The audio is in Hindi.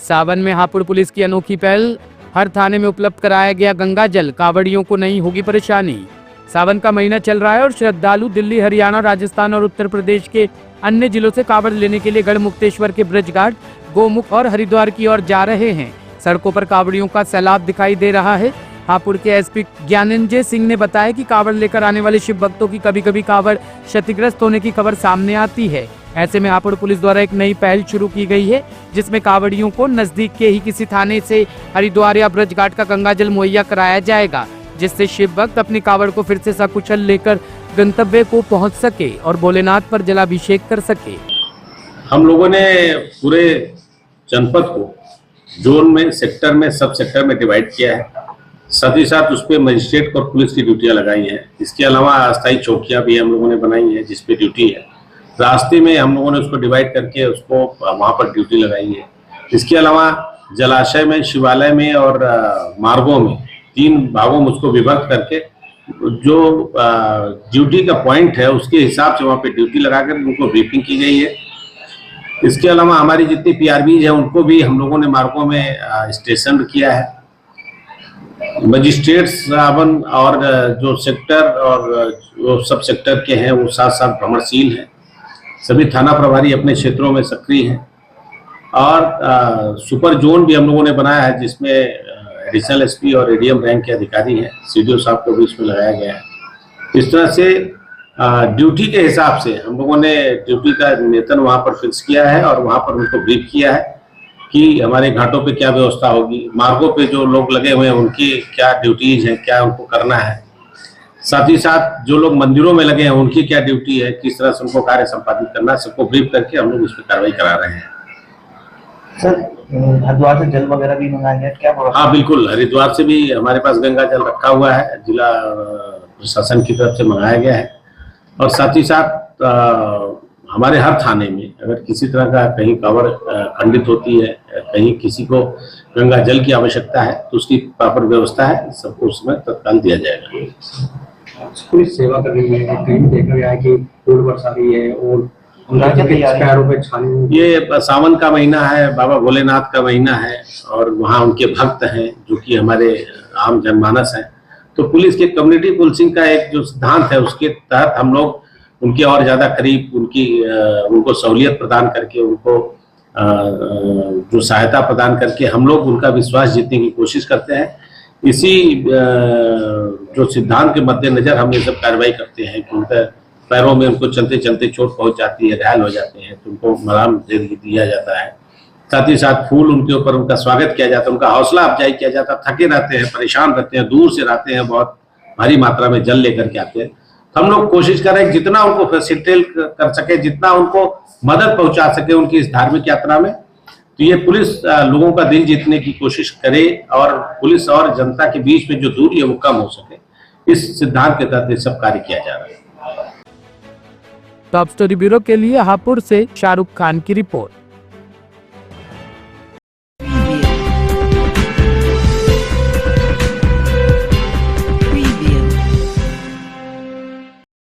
सावन में हापुड़ पुलिस की अनोखी पहल, हर थाने में उपलब्ध कराया गया गंगा जल, कांवड़ियों को नहीं होगी परेशानी। सावन का महीना चल रहा है और श्रद्धालु दिल्ली, हरियाणा, राजस्थान और उत्तर प्रदेश के अन्य जिलों से कांवड़ लेने के लिए गढ़मुक्तेश्वर के ब्रज घाट, गोमुख और हरिद्वार की ओर जा रहे हैं। सड़कों पर कांवड़ियों का सैलाब दिखाई दे रहा है। हापुड़ के एसपी ज्ञानेंद्र सिंह ने बताया कि कांवड़ लेकर आने वाले शिव भक्तों की कभी कभी कांवड़ क्षतिग्रस्त होने की खबर सामने आती है। ऐसे में हापुड़ पुलिस द्वारा एक नई पहल शुरू की गई है, जिसमें कांवड़ियों को नजदीक के ही किसी थाने से हरिद्वार या ब्रज घाट का गंगा जल मुहैया कराया जाएगा, जिससे शिव भक्त अपनी कांवड़ को फिर से सकुशल लेकर गंतव्य को पहुंच सके और भोलेनाथ पर जलाभिषेक कर सके। हम लोगों ने पूरे जनपद को जोन में, सेक्टर में, सब सेक्टर में डिवाइड किया है। साथ ही साथ उस पर मजिस्ट्रेट और पुलिस की ड्यूटियां लगाई हैं। इसके अलावा अस्थायी चौकियां भी हम लोगों ने बनाई हैं जिस पे ड्यूटी है। रास्ते में हम लोगों ने उसको डिवाइड करके उसको वहां पर ड्यूटी लगाई है। इसके अलावा जलाशय में, शिवालय में और मार्गों में 3 भागों में उसको विभक्त करके जो ड्यूटी का पॉइंट है उसके हिसाब से वहाँ पे ड्यूटी लगाकर उनको ब्रीफिंग की गई है। इसके अलावा हमारी जितनी पीआरबीज है उनको भी हम लोगों ने मार्गों में स्टेशन किया है। मजिस्ट्रेट सावन और जो सेक्टर और जो सब सेक्टर के हैं वो साथ साथ भ्रमणशील हैं। सभी थाना प्रभारी अपने क्षेत्रों में सक्रिय हैं और सुपर जोन भी हम लोगों ने बनाया है जिसमें एडिशनल एसपी और एडीएम रैंक के अधिकारी हैं। सीडीओ साहब को भी इसमें लगाया गया है। इस तरह से ड्यूटी के हिसाब से हम लोगों ने ड्यूटी का वेतन वहाँ पर फिक्स किया है और वहाँ पर उनको ब्रीफ किया है कि हमारे घाटों पे क्या व्यवस्था होगी, मार्गों पे जो लोग लगे हुए हैं उनकी क्या ड्यूटीज हैं, क्या उनको करना है। साथ ही साथ जो लोग मंदिरों में लगे हैं उनकी क्या ड्यूटी है, किस तरह से उनको कार्य संपादित करना है, सबको ब्रीफ करके हम लोग इस पर कार्रवाई करा रहे हैं। सर, हरिद्वार से जल वगैरह भी मंगाया गया क्या? हाँ बिल्कुल, हरिद्वार से भी हमारे पास गंगा जल रखा हुआ है, जिला प्रशासन की तरफ से मंगाया गया है। और साथ ही साथ हमारे हर थाने में अगर किसी तरह का कहीं कांवड़ खंडित होती है, कहीं किसी को गंगा जल की आवश्यकता है तो उसकी प्रॉपर व्यवस्था है, सबको उसमें तत्काल दिया जाएगा। पुलिस सेवा करने में कहीं देखा गया है कि रोड बरसा रही है और ये सावन का महीना है, बाबा भोलेनाथ का महीना है और वहाँ उनके भक्त हैं जो कि हमारे आम जनमानस हैं। तो पुलिस के कम्युनिटी पुलिसिंग का एक जो सिद्धांत है उसके तहत हम लोग उनके और ज्यादा करीब उनको सहूलियत प्रदान करके, उनको जो सहायता प्रदान करके हम लोग उनका विश्वास जीतने की कोशिश करते हैं। इसी जो सिद्धांत के मद्देनजर हम ये सब कार्रवाई करते हैं कि उनका पैरों में उनको चलते चलते चोट पहुंच जाती है, घायल हो जाते हैं तो उनको मलहम दे दिया जाता है। साथ ही साथ फूल उनके ऊपर उनका स्वागत किया जाता है, उनका हौसला अफजाई किया जाता है। थके रहते हैं, परेशान रहते हैं, दूर से रहते हैं, बहुत भारी मात्रा में जल लेकर के आते हैं। हम लोग कोशिश कर रहे हैं जितना उनको फैसिलिटेट कर सके, जितना उनको मदद पहुंचा सके उनकी इस धार्मिक यात्रा में। तो ये पुलिस लोगों का दिल जीतने की कोशिश करे और पुलिस और जनता के बीच में जो दूरी है वो कम हो सके, इस सिद्धांत के तहत ये सब कार्य किया जा रहा है। टॉप स्टोरी ब्यूरो के लिए हापुड़ से शाहरुख खान की रिपोर्ट।